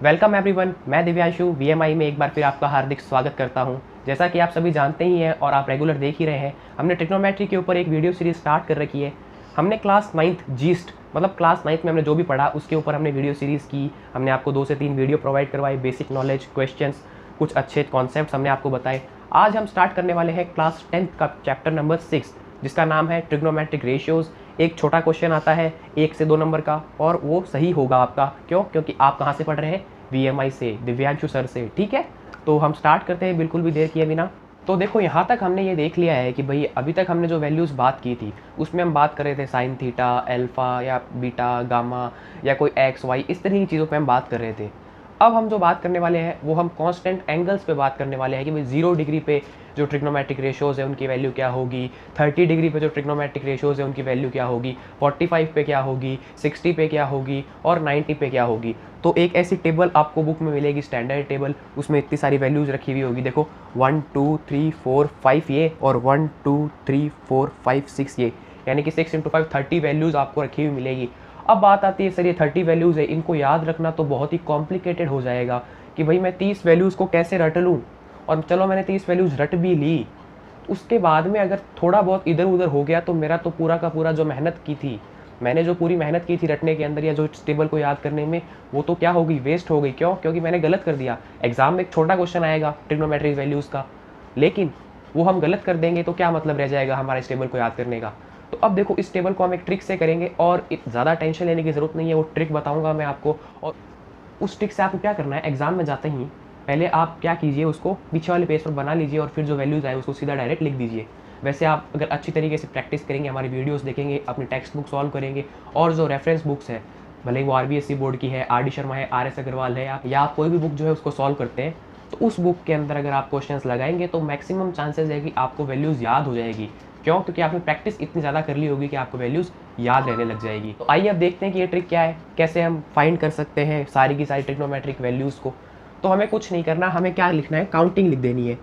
Welcome everyone, मैं Divyanshu VMI में एक बार फिर आपका हार्दिक स्वागत करता हूं। जैसा कि आप सभी जानते ही हैं और आप रेगुलर देख ही रहे हैं, हमने ट्रिग्नोमेट्री के ऊपर एक वीडियो सीरीज स्टार्ट कर रखी है। हमने क्लास 9th जीस्ट मतलब क्लास 9th में हमने जो भी पढ़ा उसके ऊपर हमने वीडियो सीरीज़ की। हमने आपको 2 से 3 वीडियो प्रोवाइड करवाए, बेसिक नॉलेज, क्वेश्चंस, कुछ अच्छे कॉन्सेप्ट्स हमने आपको बताए। आज हम स्टार्ट करने वाले हैं क्लास 10th का चैप्टर नंबर 6, जिसका नाम है ट्रिग्नोमेट्रिक रेशियोज़। एक छोटा क्वेश्चन आता है 1 से 2 नंबर का, और वो सही होगा आपका। क्यों? क्योंकि आप कहाँ से पढ़ रहे हैं? वीएमआई से, दिव्यांशु सर से। ठीक है, तो हम स्टार्ट करते हैं बिल्कुल भी देर किए बिना। तो देखो, यहाँ तक हमने ये देख लिया है कि भाई अभी तक हमने जो वैल्यूज़ बात की थी उसमें हम बात कर रहे थे साइन थीटा, अल्फ़ा या बीटा, गामा या कोई एक्स वाई, इस तरह की चीज़ों पे हम बात कर रहे थे। अब हम जो बात करने वाले हैं वो हम कांस्टेंट एंगल्स पे बात करने वाले हैं कि भाई 0 डिग्री पे जो ट्रिग्नोमेट्रिक रेशियोज़ है उनकी वैल्यू क्या होगी, 30 डिग्री पे जो ट्रिग्नोमेट्रिक रेशियोज़ है उनकी वैल्यू क्या होगी, 45 पे क्या होगी, 60 पे क्या होगी और 90 पे क्या होगी। तो एक ऐसी टेबल आपको बुक में मिलेगी, स्टैंडर्ड टेबल, उसमें इतनी सारी वैल्यूज़ रखी हुई होगी। देखो 1 2 3 4 5 ये, और 1 2 3 4 5 6 ये, यानी कि 6 × 5 30 वैल्यूज़ आपको रखी हुई मिलेगी। अब बात आती है सर ये 30 वैल्यूज़ है, इनको याद रखना तो बहुत ही कॉम्प्लिकेटेड हो जाएगा कि भाई मैं 30 वैल्यूज़ को कैसे रट लूँ। और चलो मैंने 30 वैल्यूज़ रट भी ली, उसके बाद में अगर थोड़ा बहुत इधर उधर हो गया तो मेरा तो पूरा का पूरा जो मेहनत की थी, मैंने जो पूरी मेहनत की थी रटने के अंदर या जो इस टेबल को याद करने में, वो तो क्या हो गई, वेस्ट हो गई। क्यों? क्योंकि मैंने गलत कर दिया। एग्जाम में एक छोटा क्वेश्चन आएगा ट्रिग्नोमेट्रिक वैल्यूज़ का, लेकिन वो हम गलत कर देंगे तो क्या मतलब रह जाएगा हमारा इस टेबल को याद करने का। तो अब देखो, इस टेबल को हम एक ट्रिक से करेंगे और ज़्यादा टेंशन लेने की ज़रूरत नहीं है। वो ट्रिक बताऊँगा मैं आपको, और उस ट्रिक से आपको क्या करना है, एग्जाम में जाते ही पहले आप क्या कीजिए, उसको पीछे वाले पेज पर बना लीजिए और फिर जो वैल्यूज़ आए उसको सीधा डायरेक्ट लिख दीजिए। वैसे आप अगर अच्छी तरीके से प्रैक्टिस करेंगे, हमारी वीडियोस देखेंगे, अपनी टेक्स्ट बुक सॉल्व करेंगे, और जो रेफरेंस बुक्स है, भले ही वो आरबीएससी बोर्ड की है, आर डी शर्मा है, आर एस अग्रवाल है, या आप कोई भी बुक जो है उसको सॉल्व करते हैं, तो उस बुक के अंदर अगर आप क्वेश्चंस लगाएंगे तो मैक्सिमम चांसेस है कि आपको वैल्यूज़ याद हो जाएगी। क्यों? क्योंकि आपने प्रैक्टिस इतनी ज़्यादा कर ली होगी कि आपको वैल्यूज़ याद रहने लग जाएगी। तो आइए अब देखते हैं कि ये ट्रिक क्या है, कैसे हम फाइंड कर सकते हैं सारी की सारी ट्रिग्नोमेट्रिक वैल्यूज़ को। तो हमें कुछ नहीं करना, हमें क्या लिखना है, काउंटिंग लिख देनी है।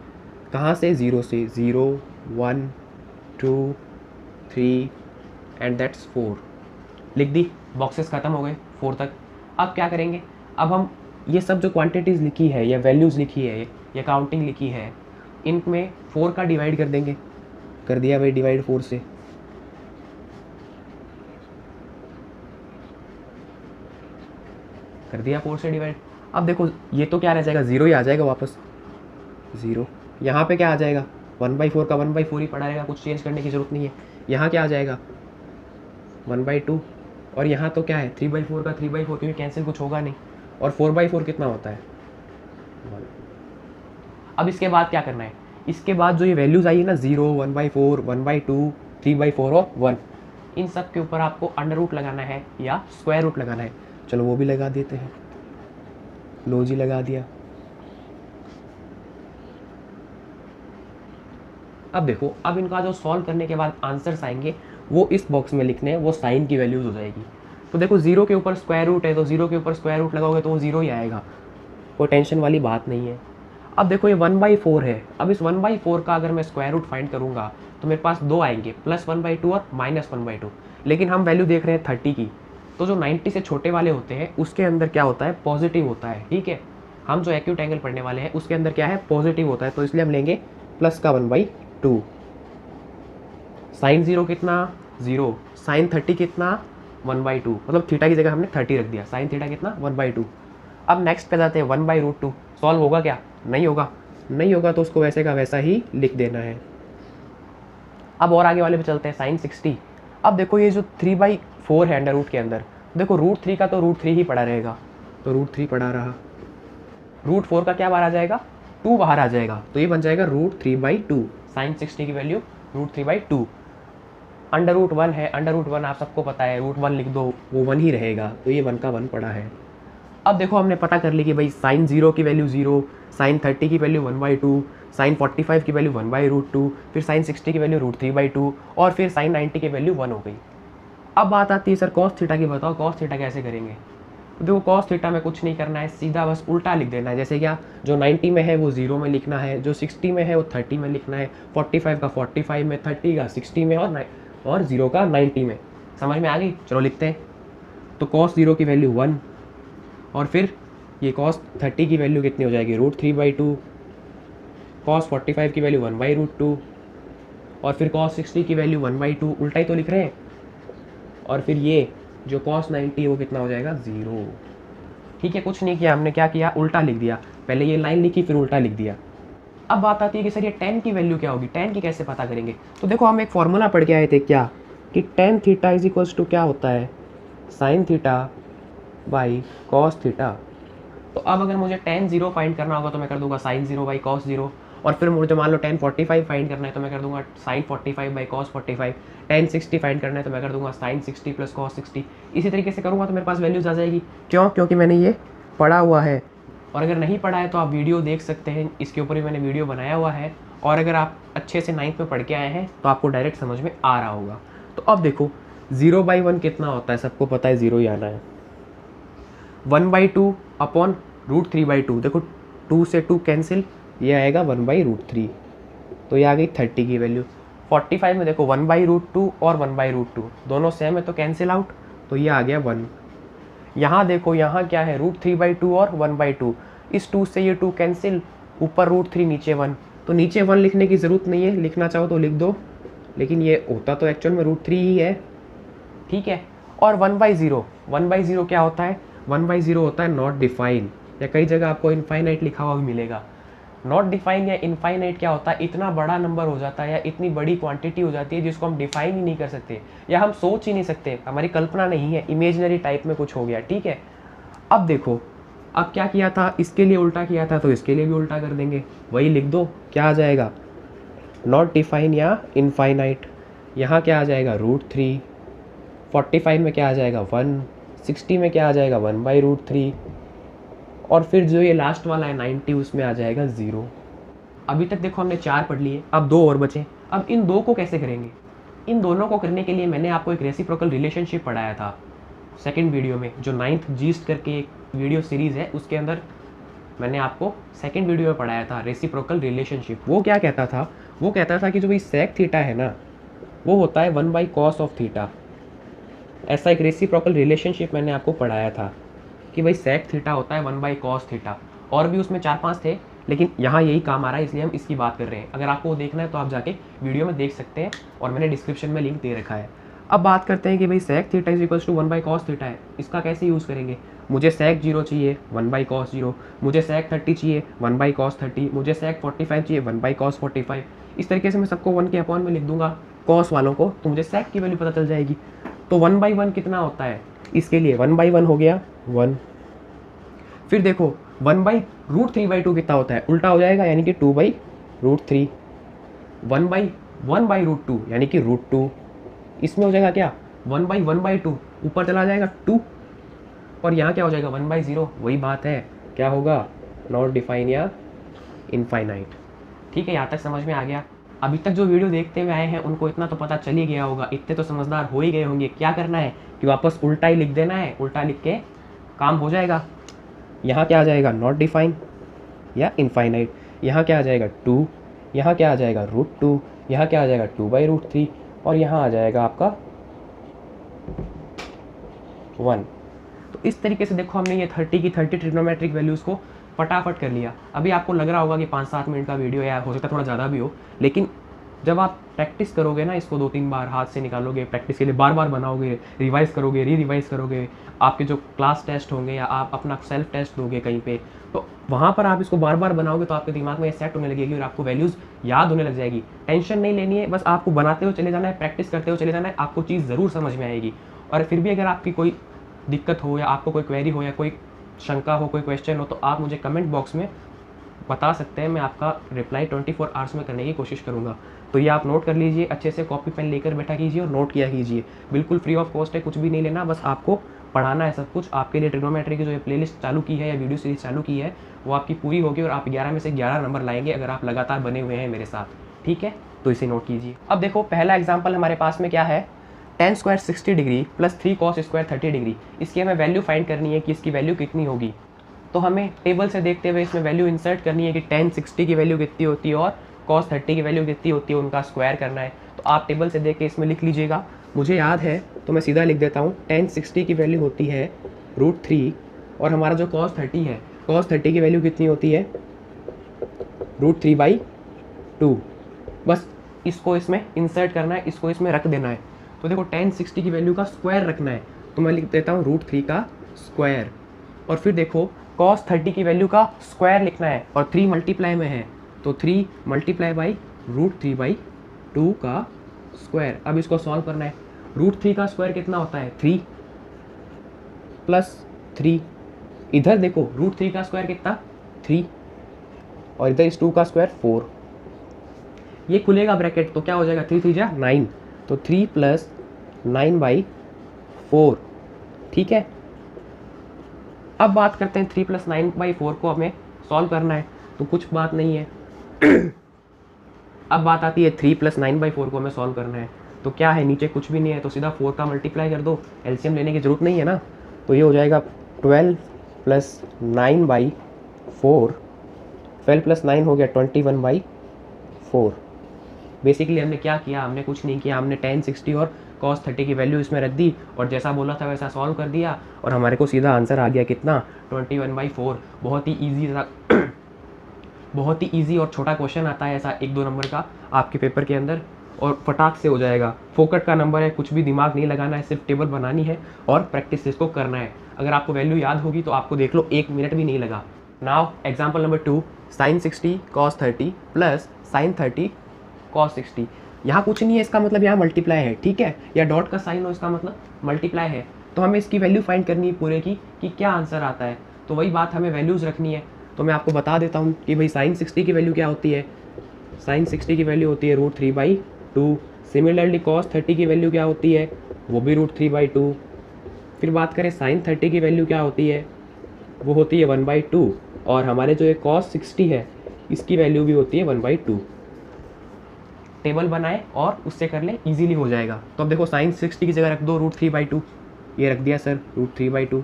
कहाँ से? 0 से। 0 1 2 3 एंड दैट्स 4। लिख दी, बॉक्सेस ख़त्म हो गए 4 तक। अब क्या करेंगे, अब हम ये सब जो क्वांटिटीज़ लिखी है या वैल्यूज़ लिखी है या काउंटिंग लिखी है, इनमें 4 का डिवाइड कर देंगे। कर दिया भाई डिवाइड 4 से। कर दिया 4 से डिवाइड। अब देखो ये तो क्या रह जाएगा, 0 ही आ जाएगा वापस। 0 यहाँ पे क्या आ जाएगा, 1/4 का 1/4 ही पड़ा रहेगा, कुछ चेंज करने की ज़रूरत नहीं है। यहाँ क्या आ जाएगा, 1/2, और यहाँ तो क्या है, 3/4 का 3/4, क्योंकि कैंसिल कुछ होगा नहीं। और 4/4 कितना होता है, 1। अब इसके बाद क्या करना है, इसके बाद जो ये वैल्यूज़ आई है ना, 0 1/4 1/2 3/4 और 1, इन सब के ऊपर आपको अंडर रूट लगाना है या स्क्वायर रूट लगाना है। चलो वो भी लगा देते हैं, लो जी लगा दिया। अब देखो, अब इनका जो सॉल्व करने के बाद आंसर्स आएंगे वो इस बॉक्स में लिखने हैं, वो साइन की वैल्यूज़ हो जाएगी। तो देखो 0 के ऊपर स्क्वायर रूट है, तो 0 के ऊपर स्क्वायर रूट लगाओगे तो वो 0 ही आएगा, कोई टेंशन वाली बात नहीं है। अब देखो ये 1/4 है, अब इस 1/4 का अगर मैं स्क्वायर रूट फाइंड करूँगा तो मेरे पास 2 आएंगे, +1/2 और -1/2। लेकिन हम वैल्यू देख रहे हैं 30 की, तो जो 90 से छोटे वाले होते हैं उसके अंदर क्या होता है, पॉजिटिव होता है। ठीक है, हम जो एक्यूट एंगल पढ़ने वाले हैं उसके अंदर क्या है, पॉजिटिव होता है, तो इसलिए हम लेंगे प्लस का 1/2। साइन 0 कितना, 0। साइन 30 कितना, 1/2, मतलब थीटा की जगह हमने 30 रख दिया। साइन थीटा कितना, 1/2। अब नेक्स्ट पे जाते हैं, 1/√2। सॉल्व होगा क्या? नहीं होगा। नहीं होगा तो उसको वैसे का वैसा ही लिख देना है। अब और आगे वाले पे चलते हैं, साइन 60। अब देखो ये जो 3/4 है अंडर रूट के अंदर, देखो √3 का तो √3 ही पड़ा रहेगा, तो √3 पड़ा रहा। √4 का क्या बाहर आ जाएगा, 2 बाहर आ जाएगा, तो ये बन जाएगा √3/2। साइन 60 की वैल्यू √3/2। अंडर रूट 1 है, अंडर रूट 1 आप सबको पता है, √1 लिख दो वो 1 ही रहेगा, तो ये 1 का 1 पड़ा है। अब देखो हमने पता कर ली कि भाई साइन 0 की वैल्यू 0, साइन 30 की वैल्यू 1/2, साइन 45 की वैल्यू 1/√2, फिर साइन 60 की वैल्यू √3/2, और फिर साइन 90 की वैल्यू 1 हो गई। अब बात आती है सर कॉस थीटा की, बताओ कॉस थीटा कैसे करेंगे। तो देखो कॉस थीटा में कुछ नहीं करना है, सीधा बस उल्टा लिख देना है। जैसे क्या, जो 90 में है वो 0 में लिखना है, जो 60 में है वो 30 में लिखना है, 45 का 45 में, 30 का 60 में, और 0 का 90 में। समझ में आ गई? चलो लिखते हैं। तो कॉस 0 की वैल्यू 1, और फिर ये cos 30 की वैल्यू कितनी हो जाएगी, √3/2, cos 45 की वैल्यू 1/√2, और फिर cos 60 की वैल्यू 1/2, उल्टा ही तो लिख रहे हैं। और फिर ये जो cos 90 वो कितना हो जाएगा, 0। ठीक है, कुछ नहीं किया हमने, क्या किया, उल्टा लिख दिया। पहले ये लाइन लिखी फिर उल्टा लिख दिया। अब बात आती है कि सर ये tan की वैल्यू क्या होगी, tan की कैसे पता करेंगे। तो देखो हम एक फॉर्मूला पढ़ के आए थे, क्या, कि tan theta is equals to क्या होता है, sin theta by cos theta. तो अब अगर मुझे tan 0 फाइंड करना होगा तो मैं कर दूंगा sin 0 बाई cos 0, और फिर मुझे मान लो tan 45 फाइंड करना है तो मैं कर दूंगा sin 45 by cos 45, tan 60 find करना है तो मैं कर दूंगा sin 60 प्लस cos 60। इसी तरीके से करूँगा तो मेरे पास वैल्यूज आ जाएगी। क्यों, क्योंकि मैंने ये पढ़ा हुआ है। और अगर नहीं पढ़ा है तो आप वीडियो देख सकते हैं, इसके ऊपर भी मैंने वीडियो बनाया हुआ है। और अगर आप अच्छे से 9th में पढ़ के आए हैं तो आपको डायरेक्ट समझ में आ रहा होगा। तो अब देखो 0/1 कितना होता है, सबको पता है 0 ही आना है। 1/2 अपॉन √3/2, देखो 2 से 2 कैंसिल, ये आएगा 1/√3, तो ये आ गई 30 की वैल्यू। 45 में देखो 1/√2 और 1/√2 दोनों सेम है तो कैंसिल आउट, तो ये आ गया 1। यहाँ देखो यहाँ क्या है, √3/2 और 1/2, इस 2 से ये 2 कैंसिल, ऊपर √3 नीचे 1, तो नीचे 1 लिखने की ज़रूरत नहीं है, लिखना चाहो तो लिख दो, लेकिन ये होता तो एक्चुअल में √3 ही है। ठीक है, और 1/0 क्या होता है, 1/0 होता है नॉट डिफाइन, या कई जगह आपको इनफाइनाइट लिखा हुआ भी मिलेगा। नॉट डिफाइन या इनफाइनाइट क्या होता है, इतना बड़ा नंबर हो जाता है या इतनी बड़ी क्वांटिटी हो जाती है जिसको हम डिफाइन ही नहीं कर सकते या हम सोच ही नहीं सकते, हमारी कल्पना नहीं है, इमेजिनरी टाइप में कुछ हो गया। ठीक है, अब देखो, अब क्या किया था, इसके लिए उल्टा किया था तो इसके लिए भी उल्टा कर देंगे, वही लिख दो, क्या आ जाएगा, नॉट डिफाइन या इनफाइनाइट। यहाँ क्या आ जाएगा, √3, 45 में क्या आ जाएगा 1, 60 में क्या आ जाएगा 1/√3, और फिर जो ये लास्ट वाला है 90 उसमें आ जाएगा 0। अभी तक देखो हमने 4 पढ़ लिए, अब 2 और बचे। अब इन 2 को कैसे करेंगे, इन दोनों को करने के लिए मैंने आपको एक रेसिप्रोकल रिलेशनशिप पढ़ाया था सेकंड वीडियो में, जो 9th जीस्ट करके एक वीडियो सीरीज़ है, उसके अंदर मैंने आपको सेकंड वीडियो में पढ़ाया था रेसिप्रोकल रिलेशनशिप। वो क्या कहता था, वो कहता था कि जो भाई sec थीटा है ना, वो होता है 1/cos ऑफ थीटा। ऐसा एक रेसिप्रोकल रिलेशनशिप मैंने आपको पढ़ाया था कि भाई sec थीटा होता है 1/cos थीटा। और भी उसमें 4-5 थे, लेकिन यहाँ यही काम आ रहा है इसलिए हम इसकी बात कर रहे हैं। अगर आपको वो देखना है तो आप जाके वीडियो में देख सकते हैं, और मैंने डिस्क्रिप्शन में लिंक दे रखा है। अब बात करते हैं कि भाई sec theta is equals to 1/cos theta है, इसका कैसे यूज़ करेंगे। मुझे sec 0 चाहिए 1/cos 0, मुझे sec 30 चाहिए 1/cos 30, मुझे sec 45 चाहिए 1/cos 45। इस तरीके से मैं सबको 1 के अपॉन में लिख दूंगा cos वालों को, तो मुझे sec की वैल्यू पता चल जाएगी। तो 1/1 कितना होता है, इसके लिए 1/1 हो गया 1। फिर देखो 1/√3/2 कितना होता है, उल्टा हो जाएगा, यानी कि 2/√3। 1/1/√2 यानी कि √2, इसमें हो जाएगा क्या 1/1/2, ऊपर चला जाएगा 2, और यहाँ क्या हो जाएगा 1/0, वही बात है, क्या होगा, नॉट डिफाइन या इनफाइनाइट। ठीक है, यहाँ तक समझ में आ गया। अभी तक जो वीडियो देखते हुए आए हैं उनको इतना तो पता चल ही गया होगा, इतने तो समझदार हो ही गए होंगे। क्या करना है कि वापस उल्टा ही लिख देना है, उल्टा लिख के काम हो जाएगा। यहाँ क्या आ जाएगा, नॉट डिफाइन या इनफाइनाइट, यहाँ क्या आ जाएगा 2, यहाँ क्या आ जाएगा √2, यहाँ क्या आ जाएगा 2/√3, और यहाँ आ जाएगा आपका 1। तो इस तरीके से देखो हमने ये 30 की 30 ट्रिग्नोमेट्रिक वैल्यूज़ को फटाफट कर लिया। अभी आपको लग रहा होगा कि 5-7 मिनट का वीडियो या हो सकता है थोड़ा ज़्यादा भी हो, लेकिन जब आप प्रैक्टिस करोगे ना, इसको 2-3 बार हाथ से निकालोगे, प्रैक्टिस के लिए बार बार बनाओगे, रिवाइज करोगे, रिवाइज करोगे, आपके जो क्लास टेस्ट होंगे या आप अपना सेल्फ टेस्ट दोगे कहीं पे, तो वहाँ पर आप इसको बार बार बनाओगे तो आपके दिमाग में ये सेट होने लगेगी और आपको वैल्यूज़ याद होने लग जाएगी। टेंशन नहीं लेनी है, बस आपको बनाते हुए चले जाना है, प्रैक्टिस करते हुए चले जाना है, आपको चीज़ ज़रूर समझ में आएगी। और फिर भी अगर आपकी कोई दिक्कत हो या आपको कोई क्वेरी हो या कोई शंका हो, कोई क्वेश्चन हो, तो आप मुझे कमेंट बॉक्स में बता सकते हैं, मैं आपका रिप्लाई 24 आवर्स में करने की कोशिश करूँगा। तो ये आप नोट कर लीजिए, अच्छे से कॉपी पेन लेकर बैठा कीजिए और नोट किया कीजिए, बिल्कुल फ्री ऑफ कॉस्ट है, कुछ भी नहीं लेना, बस आपको पढ़ाना है सब कुछ। आपके लिए ट्रिग्नोमेट्री की जो ये प्लेलिस्ट चालू की है या वीडियो सीरीज चालू की है वो आपकी पूरी होगी और आप 11 में से 11 नंबर लाएंगे अगर आप लगातार बने हुए हैं मेरे साथ। ठीक है, तो इसे नोट कीजिए। अब देखो पहला एग्जाम्पल हमारे पास में क्या है, tan square 60 degree plus 3 cos square 30 degree. इसकी हमें वैल्यू फाइंड करनी है कि इसकी वैल्यू कितनी होगी। तो हमें टेबल से देखते हुए इसमें वैल्यू इंसर्ट करनी है कि tan 60 की वैल्यू कितनी होती है और cos 30 की वैल्यू कितनी होती है, उनका स्क्वायर करना है। तो आप टेबल से देख के इसमें लिख लीजिएगा, मुझे याद है तो मैं सीधा लिख देता हूँ। tan 60 की वैल्यू होती है √3 और हमारा जो cos 30 है cos 30 की वैल्यू कितनी होती है, √3/2। बस इसको इसमें इंसर्ट करना है, इसको इसमें रख देना है। तो देखो tan 60 की वैल्यू का स्क्वायर रखना है, तो मैं लिख देता हूँ √3 का स्क्वायर। और फिर देखो cos 30 की वैल्यू का स्क्वायर लिखना है और 3 मल्टीप्लाई में है, तो 3 मल्टीप्लाई बाई √3/2 का स्क्वायर। अब इसको सॉल्व करना है। √3 का स्क्वायर कितना होता है, 3 + 3। इधर देखो √3 का स्क्वायर कितना, 3, और इधर इस 2 का स्क्वायर 4। ये खुलेगा ब्रैकेट तो क्या हो जाएगा, 3 3 जा 9, तो 3 + 9/4। ठीक है, अब बात करते हैं 3 + 9/4 को हमें सॉल्व करना है, तो कुछ बात नहीं है। अब बात आती है 3 + 9/4 को हमें सॉल्व करना है, तो क्या है, नीचे कुछ भी नहीं है, तो सीधा 4 का मल्टीप्लाई कर दो, एलसीएम लेने की ज़रूरत नहीं है ना। तो ये हो जाएगा 12 + 9/4, 12 + 9 हो गया 21/4। बेसिकली हमने क्या किया, हमने कुछ नहीं किया, हमने tan 60 और cos 30 की वैल्यू इसमें रख दी और जैसा बोला था वैसा सॉल्व कर दिया और हमारे को सीधा आंसर आ गया कितना, 21/4। बहुत ही ईजी था। बहुत ही ईजी और छोटा क्वेश्चन आता है ऐसा 1-2 नंबर का आपके पेपर के अंदर, और फटाक से हो जाएगा। फोकट का नंबर है, कुछ भी दिमाग नहीं लगाना है, सिर्फ टेबल बनानी है और प्रैक्टिस इसको करना है। अगर आपको वैल्यू याद होगी तो आपको देख लो 1 मिनट भी नहीं लगा। Now example number 2, sin 60 cos 30 + sin 30 cos 60। यहाँ कुछ नहीं है, इसका मतलब यहाँ मल्टीप्लाई है, ठीक है, या डॉट का साइन हो इसका मतलब मल्टीप्लाई है। तो हमें इसकी वैल्यू फाइंड करनी है पूरे की कि क्या आंसर आता है। तो वही बात, हमें वैल्यूज़ रखनी है। तो मैं आपको बता देता हूँ कि भाई sin 60 की वैल्यू क्या होती है। sin 60 की वैल्यू होती है √3/2। सिमिलरली cos 30 की वैल्यू क्या होती है, वो भी √3/2। फिर बात करें sin 30 की वैल्यू क्या होती है, वो होती है 1/2। और हमारे जो ये cos 60 है इसकी वैल्यू भी होती है 1/2। टेबल बनाए और उससे कर ले, इजीली हो जाएगा। तो अब देखो sin 60 की जगह रख दो √3/2, ये रख दिया सर √3/2।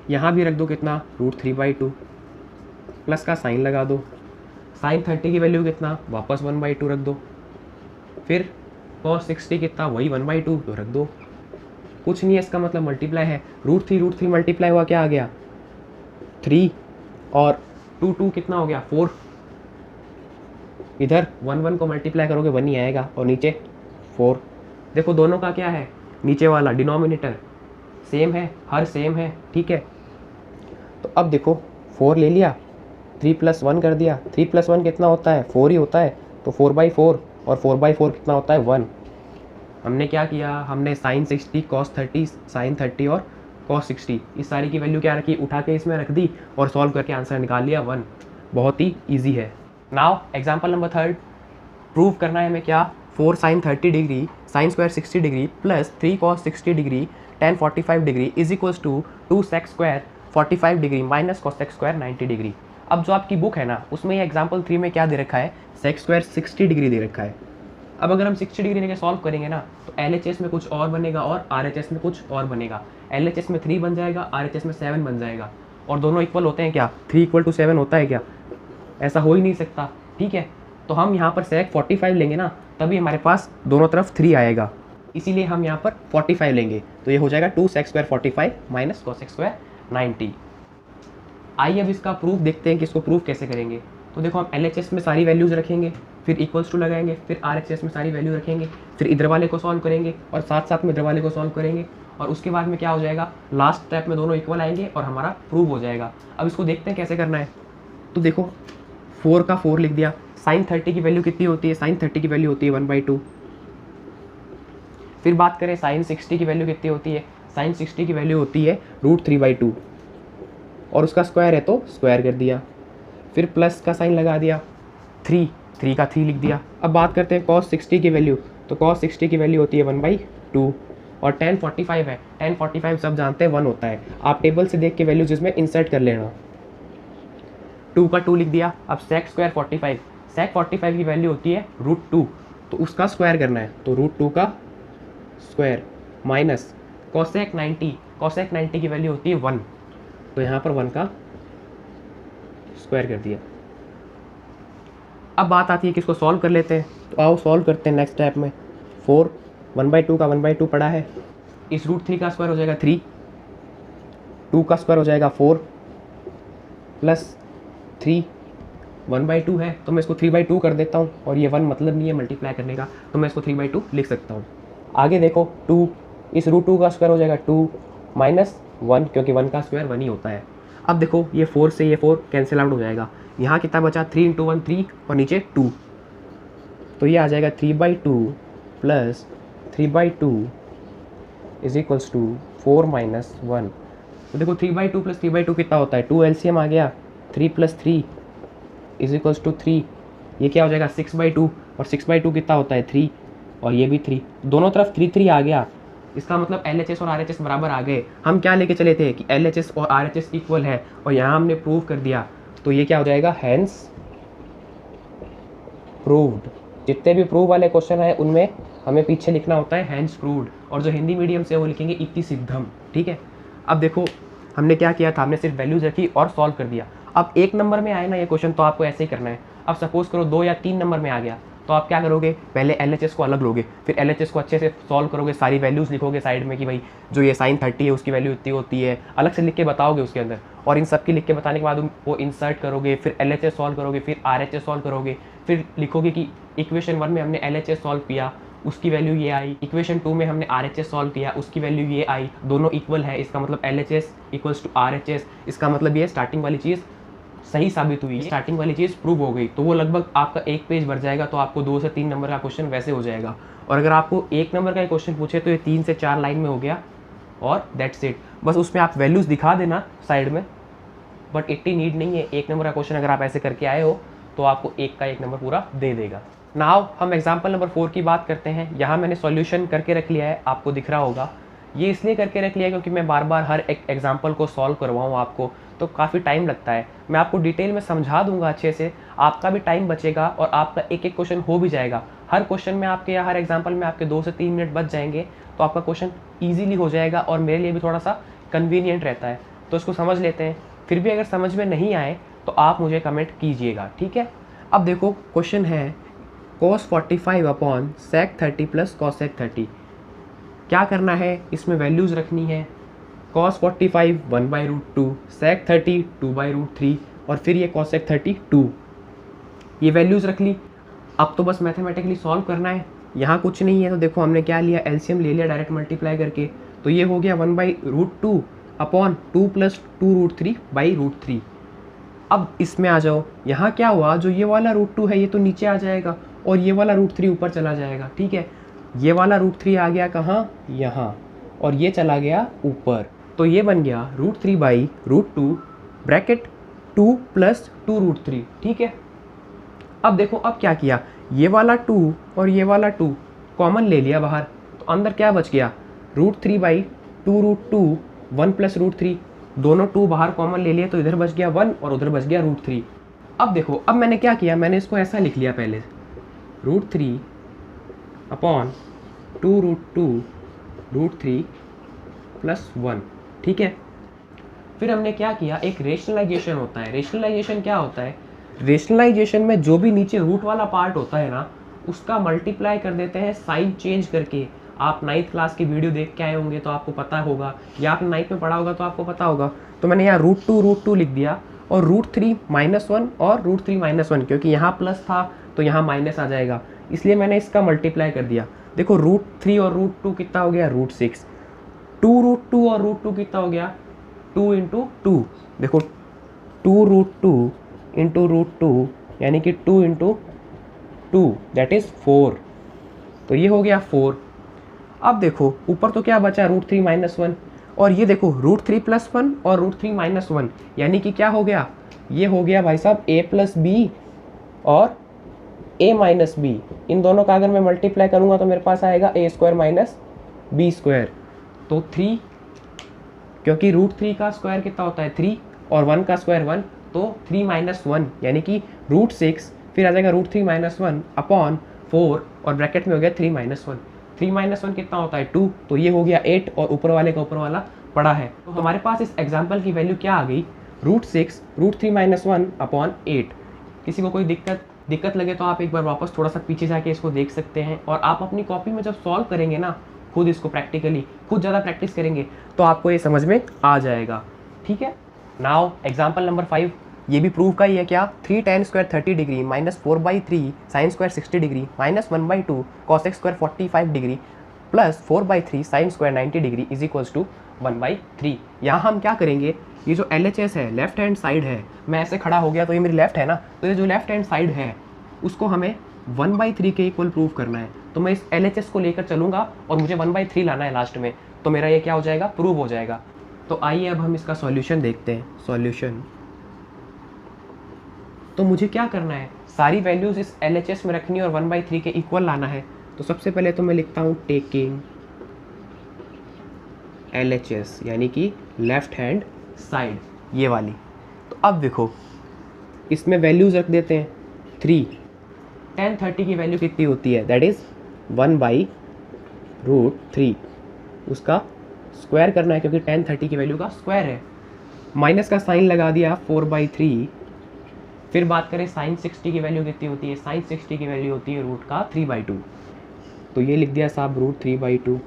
यहाँ भी रख दो कितना, √3/2, प्लस का साइन लगा दो। sin 30 की वैल्यू कितना, वापस 1/2 रख दो। फिर cos 60 कितना, वही 1/2 तो रख दो। कुछ नहीं है, इसका मतलब मल्टीप्लाई है। √3 मल्टीप्लाई हुआ क्या आ गया, 3, और 2 कितना हो गया, 4। इधर 1 को मल्टीप्लाई करोगे 1 ही आएगा, और नीचे 4। देखो दोनों का क्या है, नीचे वाला डिनोमिनेटर सेम है, हर सेम है, ठीक है। तो अब देखो 4 ले लिया, 3 + 1 कर दिया। 3 + 1 कितना होता है, 4 ही होता है, तो 4/4, और 4/4 कितना होता है, 1। हमने क्या किया, हमने sin 60 cos 30 sin 30 और cos 60 इस सारी की वैल्यू क्या रखी, उठा के इसमें रख दी और सॉल्व करके आंसर निकाल लिया 1। बहुत ही ईजी है। नाउ एग्जाम्पल नंबर 3, प्रूव करना है हमें क्या, 4 sin 30 degree sin square 60 degree plus 3 cos 60 degree tan 45 degree is equals to 2 sec square 45 degree minus cos square 90 degree. अब जो आपकी बुक है ना, उसमें ये एग्जाम्पल 3 में क्या दे रखा है, sec स्क्वायर 60 डिग्री दे रखा है। अब अगर हम 60 डिग्री लेके सॉल्व करेंगे ना, तो LHS में कुछ और बनेगा और RHS में कुछ और बनेगा। LHS में 3 बन जाएगा, RHS में 7 बन जाएगा। और दोनों इक्वल होते हैं क्या, 3 = 7 होता है क्या, ऐसा हो ही नहीं सकता, ठीक है। तो हम यहाँ पर sec 45 लेंगे ना, तभी हमारे पास दोनों तरफ 3 आएगा, इसीलिए हम यहाँ पर 45 लेंगे। तो ये हो जाएगा 2 sec square 45 minus cos square 90। आइए अब इसका प्रूफ देखते हैं कि इसको प्रूफ कैसे करेंगे। तो देखो हम LHS में सारी वैल्यूज़ रखेंगे, फिर इक्वल्स टू लगाएंगे, फिर RHS में सारी वैल्यू रखेंगे, फिर इधर वाले को सॉल्व करेंगे और साथ साथ में इधर वाले को सॉल्व करेंगे, और उसके बाद में क्या हो जाएगा, लास्ट स्टेप में दोनों इक्वल आएंगे और हमारा प्रूव हो जाएगा। अब इसको देखते हैं कैसे करना है। तो देखो 4 का 4 लिख दिया। sin 30 की वैल्यू कितनी होती है, sin 30 की वैल्यू होती है 1/2। फिर बात करें sin 60 की वैल्यू कितनी होती है, sin 60 की वैल्यू होती है √3/2, और उसका स्क्वायर है तो स्क्वायर कर दिया। फिर प्लस का साइन लगा दिया, 3 का 3 लिख दिया। अब बात करते हैं cos 60 की वैल्यू, तो cos 60 की वैल्यू होती है 1/2, और tan 45 है, tan 45 सब जानते हैं 1 होता है। आप टेबल से देख के वैल्यूज इसमें इंसर्ट कर लेना। 2 का 2 लिख दिया। अब sec स्क्वायर 45, sec 45 की वैल्यू होती है √2, तो उसका स्क्वायर करना है, तो √2 का स्क्वायर माइनस cosec 90 की वैल्यू होती है 1, तो यहाँ पर 1 का स्क्वायर कर दिया। अब बात आती है कि इसको सॉल्व कर लेते हैं, तो आओ सॉल्व करते हैं नेक्स्ट स्टेप में। 4 1/2 का 1/2 पड़ा है, इस √3 का स्क्वायर हो जाएगा 3, 2 का स्क्वायर हो जाएगा 4, प्लस 3 1/2 है, तो मैं इसको 3/2 कर देता हूँ, और ये 1 मतलब नहीं है मल्टीप्लाई करने का, तो मैं इसको 3/2 लिख सकता हूँ। आगे देखो 2, इस √2 का स्क्वायर हो जाएगा 2 माइनस 1, क्योंकि 1 का स्क्वायर 1 ही होता है। अब देखो ये 4 से ये 4 कैंसिल आउट हो जाएगा, यहाँ कितना बचा 3 × 1 3 और नीचे 2, तो ये आ जाएगा 3/2 plus 3/2 is equals to 4 minus 1। तो देखो 3/2 प्लस 3/2 कितना होता है, 2 LCM आ गया, 3 + 3 इज इक्वल्स टू 3, ये क्या हो जाएगा 6/2, और 6/2 कितना होता है 3, और ये भी 3, दोनों तरफ 3 3 आ गया। इसका मतलब LHS और RHS बराबर आ गए। हम क्या लेके चले थे कि LHS और RHS इक्वल है, और यहाँ हमने प्रूव कर दिया, तो ये क्या हो जाएगा हैंस प्रूव्ड। जितने भी प्रूव वाले क्वेश्चन है उनमें हमें पीछे लिखना होता है हैंस प्रूव्ड, और जो हिंदी मीडियम से वो लिखेंगे इति सिद्धम। ठीक है, अब देखो हमने क्या किया था, हमने सिर्फ वैल्यूज रखी और सॉल्व कर दिया। अब 1 नंबर में आए ना ये क्वेश्चन, तो आपको ऐसे ही करना है। अब सपोज करो 2 या 3 नंबर में आ गया, तो आप क्या करोगे, पहले LHS को अलग लोगे, फिर LHS को अच्छे से सॉल्व करोगे, सारी वैल्यूज़ लिखोगे साइड में कि भाई जो ये sin 30 है उसकी वैल्यू इतनी होती है, अलग से लिख के बताओगे उसके अंदर, और इन सब की लिख के बताने के बाद वो इंसर्ट करोगे, फिर LHS सॉल्व करोगे, फिर RHS सॉल्व करोगे, फिर लिखोगे कि इक्वेशन 1 में हमने LHS सॉल्व किया, उसकी वैल्यू ये आई, इक्वेशन 2 में हमने RHS सॉल्व किया, उसकी वैल्यू ये आई, दोनों इक्वल है, इसका मतलब LHS इक्वल्स टू RHS, इसका मतलब ये स्टार्टिंग वाली चीज़ सही साबित हुई, स्टार्टिंग वाली चीज़ प्रूव हो गई। तो वो लगभग आपका 1 पेज भर जाएगा, तो आपको 2 से 3 नंबर का क्वेश्चन वैसे हो जाएगा। और अगर आपको 1 नंबर का क्वेश्चन पूछे तो ये 3 से 4 लाइन में हो गया, और दैट्स इट। बस उसमें आप वैल्यूज़ दिखा देना साइड में, बट इतनी नीड नहीं है। 1 नंबर का क्वेश्चन अगर आप ऐसे करके आए हो तो आपको 1 नंबर पूरा दे देगा। नाउ हम एग्जाम्पल नंबर 4 की बात करते हैं। यहाँ मैंने सॉल्यूशन करके रख लिया है, आपको दिख रहा होगा। ये इसलिए करके रख लिया क्योंकि मैं बार बार हर एक एग्जाम्पल को सॉल्व करवाऊँ आपको, तो काफ़ी टाइम लगता है। मैं आपको डिटेल में समझा दूंगा अच्छे से, आपका भी टाइम बचेगा और आपका एक एक क्वेश्चन हो भी जाएगा। हर क्वेश्चन में आपके या हर एग्जाम्पल में आपके 2 से 3 मिनट बच जाएंगे, तो आपका क्वेश्चन ईजिली हो जाएगा और मेरे लिए भी थोड़ा सा कन्वीनियंट रहता है। तो इसको समझ लेते हैं, फिर भी अगर समझ में नहीं आए तो आप मुझे कमेंट कीजिएगा, ठीक है। अब देखो क्वेश्चन है cos 45 upon sec 30 plus cos sec 30। क्या करना है, इसमें वैल्यूज़ रखनी है। cos 45 1/√2, sec 30 2/√3, और फिर ये cos sec 30 2, ये वैल्यूज़ रख ली। अब तो बस मैथमेटिकली सॉल्व करना है, यहाँ कुछ नहीं है। तो देखो हमने क्या लिया, LCM ले लिया डायरेक्ट मल्टीप्लाई करके, तो ये हो गया 1/√2 अपॉन 2 + 2√3/√3। अब इसमें आ जाओ, यहाँ क्या हुआ, जो ये वाला √2 है ये तो नीचे आ जाएगा और ये वाला √3 ऊपर चला जाएगा, ठीक है। ये वाला √3 आ गया कहाँ, यहाँ, और ये चला गया ऊपर, तो ये बन गया √3/√2 ब्रैकेट 2 + 2√3, ठीक है। अब देखो अब क्या किया, ये वाला 2 और ये वाला 2 कॉमन ले लिया बाहर, तो अंदर क्या बच गया, √3/2√2 1 + √3, दोनों 2 बाहर कॉमन ले लिए, तो इधर बच गया 1 और उधर बच गया √3। अब देखो अब मैंने क्या किया, मैंने इसको ऐसा लिख लिया पहले, √3 अपॉन 2√2√3 + 1, ठीक है। फिर हमने क्या किया, एक रेशनलाइजेशन होता है। रेशनलाइजेशन क्या होता है, रेशनलाइजेशन में जो भी नीचे रूट वाला पार्ट होता है ना, उसका मल्टीप्लाई कर देते हैं साइन चेंज करके। आप 9th क्लास की वीडियो देख के आए होंगे तो आपको पता होगा, या आपने 9th में पढ़ा होगा तो आपको पता होगा। तो मैंने यहाँ √2 लिख दिया, और √3 - 1 और √3 - 1, क्योंकि यहाँ प्लस था तो यहाँ माइनस आ जाएगा, इसलिए मैंने इसका मल्टीप्लाई कर दिया। देखो √3 और √2 कितना हो गया, √6, 2√2 और √2 कितना हो गया, 2 × 2। देखो 2√2 × √2 यानी कि 2 × 2 दैट इज़ 4, तो ये हो गया 4। अब देखो ऊपर तो क्या बचा, √3 - 1, और ये देखो √3 + 1 और √3 - 1, यानी कि क्या हो गया, ये हो गया भाई साहब a + b और a - b। इन दोनों का अगर मैं मल्टीप्लाई करूँगा तो मेरे पास आएगा a² - b², तो 3, क्योंकि √3 का स्क्वायर कितना होता है 3 और 1 का स्क्वायर 1, तो 3 - 1 यानी कि √6, फिर आ जाएगा √3 - 1 अपॉन 4, और ब्रैकेट में हो गया 3 - 1। 3 - 1 कितना होता है 2, तो ये हो गया 8, और ऊपर वाले का ऊपर वाला पड़ा है। तो हमारे पास इस एग्जाम्पल की वैल्यू क्या आ गई, √6 √3 - 1 अपॉन 8। किसी को कोई दिक्कत लगे तो आप एक बार वापस थोड़ा सा पीछे जाके इसको देख सकते हैं, और आप अपनी कॉपी में जब सॉल्व करेंगे ना, खुद इसको प्रैक्टिकली खुद ज़्यादा प्रैक्टिस करेंगे तो आपको ये समझ में आ जाएगा, ठीक है। नाउ एग्जाम्पल नंबर 5, ये भी प्रूव का ही है क्या, 3 tan square 30 degree minus 4/3 sine square 60 degree minus 1/2 cos square 45 degree plus 4/3 sine square 90 degree is equals to 1/3। यहाँ हम क्या करेंगे, ये जो LHS है लेफ्ट हैंड साइड है, मैं ऐसे खड़ा हो गया तो ये मेरी लेफ्ट है ना, तो ये जो लेफ्ट हैंड साइड है उसको हमें 1/3 के इक्वल प्रूव करना है। तो मैं इस LHS को लेकर चलूँगा और मुझे 1/3 लाना है लास्ट में, तो मेरा ये क्या हो जाएगा, प्रूव हो जाएगा। तो आइए अब हम इसका सॉल्यूशन देखते हैं। सॉल्यूशन, तो मुझे क्या करना है, सारी वैल्यूज़ इस LHS में रखनी है और 1/3 के इक्वल लाना है। तो सबसे पहले तो मैं लिखता हूँ टेकिंग LHS यानी कि लेफ्ट हैंड साइड, ये वाली। तो अब देखो इसमें वैल्यूज़ रख देते हैं 3, tan 30 की वैल्यू कितनी होती है, दैट इज़ 1/√3, उसका स्क्वायर करना है क्योंकि tan 30 की वैल्यू का स्क्वायर है। माइनस का साइन लगा दिया 4/3। फिर बात करें साइन 60 की वैल्यू कितनी होती है, साइन 60 की वैल्यू होती है रूट का 3/2, तो ये लिख दिया साहब √3/2,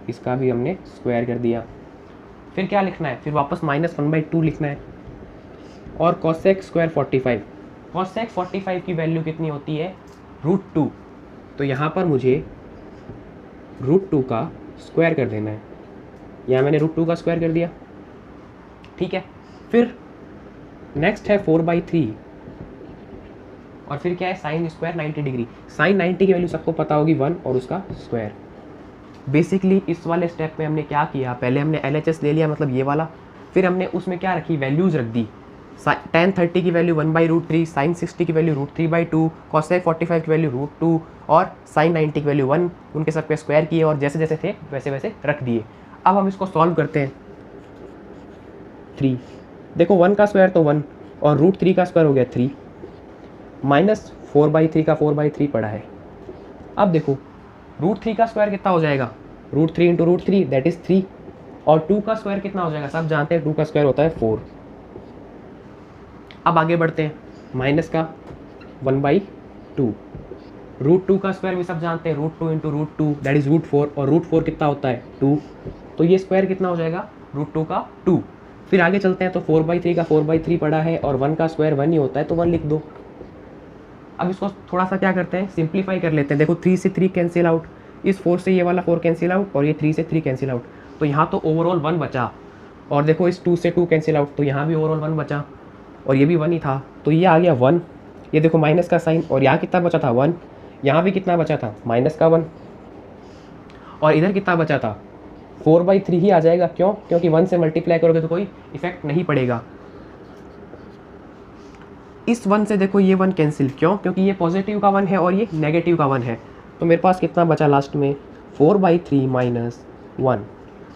इसका भी हमने स्क्वायर कर दिया। फिर क्या लिखना है, फिर वापस -1/2 लिखना है। और cosec स्क्वायर 45, cosec 45 की वैल्यू कितनी होती है, √2, तो यहाँ पर मुझे √2 का स्क्वायर कर देना है। यहाँ मैंने √2 का स्क्वायर कर दिया, ठीक है। फिर नेक्स्ट है 4/3 और फिर क्या है साइन स्क्वायर 90 डिग्री। साइन 90 की वैल्यू सबको पता होगी 1 और उसका स्क्वायर। बेसिकली इस वाले स्टेप में हमने क्या किया, पहले हमने LHS ले लिया मतलब ये वाला, फिर हमने उसमें क्या रखी, वैल्यूज़ रख दी। tan 30 की वैल्यू 1/√3, साइन 60 की वैल्यू √3/2, cosec 45 की वैल्यू √2 और साइन 90 की वैल्यू 1, उनके सब पे स्क्वायर किए और जैसे जैसे थे वैसे वैसे रख दिए। अब हम इसको सॉल्व करते हैं। 3, देखो 1 का स्क्वायर तो 1 और √3 का स्क्वायर हो गया 3, माइनस 4/3 का 4/3 पड़ा है। अब देखो √3 का स्क्वायर कितना हो जाएगा, √3 इंटू √3 दैट इज़ 3, और 2 का स्क्वायर कितना हो जाएगा, सब जानते हैं 2 का स्क्वायर होता है 4। अब आगे बढ़ते हैं, माइनस का 1/2, √2 का स्क्वायर भी सब जानते हैं, √2 इंटू √2 दैट इज़ √4, और √4 कितना होता है 2, तो ये स्क्वायर कितना हो जाएगा, √2 का 2। फिर आगे चलते हैं तो 4/3 का 4/3 पड़ा है और 1 का स्क्वायर 1 ही होता है तो 1 लिख दो। अब इसको थोड़ा सा क्या करते हैं, सिंप्लीफाई कर लेते हैं। देखो 3 से 3 कैंसिल आउट, इस 4 से ये वाला 4 कैंसिल आउट और ये 3 से 3 कैंसिल आउट, तो यहाँ तो ओवरऑल 1 बचा। और देखो इस 2 से 2 कैंसिल आउट, तो यहाँ भी ओवरऑल 1 बचा और ये भी 1 ही था, तो ये आ गया 1। ये देखो माइनस का साइन, और यहाँ कितना बचा था 1, यहाँ भी कितना बचा था माइनस का 1, और इधर कितना बचा था 4/3 ही आ जाएगा। क्यों, क्योंकि 1 से मल्टीप्लाई करोगे तो कोई इफेक्ट नहीं पड़ेगा। इस 1 से देखो ये 1 कैंसिल, क्यों, क्योंकि ये पॉजिटिव का 1 है और ये नेगेटिव का 1 है, तो मेरे पास कितना बचा लास्ट में 4/3 माइनस 1।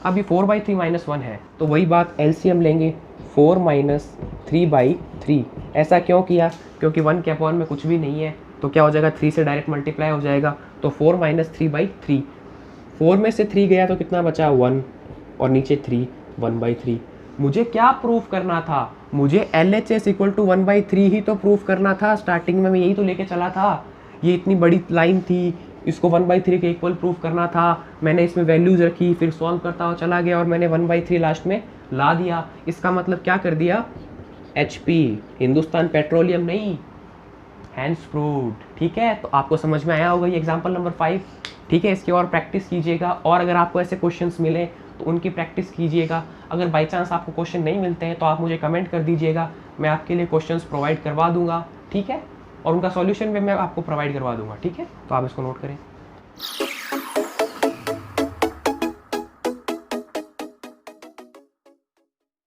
अब ये 4/3 माइनस 1 है तो वही बात LCM लेंगे, 4 माइनस 3/3। ऐसा क्यों किया, क्योंकि 1 के अपॉन में कुछ भी नहीं है, तो क्या हो जाएगा 3 से डायरेक्ट मल्टीप्लाई हो जाएगा, तो 4 माइनस 3/3। 4 में से 3 गया तो कितना बचा 1 और नीचे 3, 1/3। मुझे क्या प्रूफ करना था, मुझे LHS इक्वल टू 1/3 ही तो प्रूफ करना था। स्टार्टिंग में मैं यही तो लेके चला था, ये इतनी बड़ी लाइन थी, इसको 1/3 के इक्वल प्रूफ करना था। मैंने इसमें वैल्यूज़ रखी, फिर सॉल्व करता हुआ चला गया और मैंने 1/3 लास्ट में ला दिया। इसका मतलब क्या कर दिया, HP, हिंदुस्तान पेट्रोलियम नहीं, हैंड्स फ्रूट। ठीक है, तो आपको समझ में आया होगा ये एग्जाम्पल नंबर 5। ठीक है, इसकी और प्रैक्टिस कीजिएगा, और अगर आपको ऐसे क्वेश्चंस मिले तो उनकी प्रैक्टिस कीजिएगा। अगर बाई चांस आपको क्वेश्चन नहीं मिलते हैं तो आप मुझे कमेंट कर दीजिएगा, मैं आपके लिए क्वेश्चंस प्रोवाइड करवा दूंगा। ठीक है, और उनका सॉल्यूशन भी मैं आपको प्रोवाइड करवा दूंगा। ठीक है, तो आप इसको नोट करें।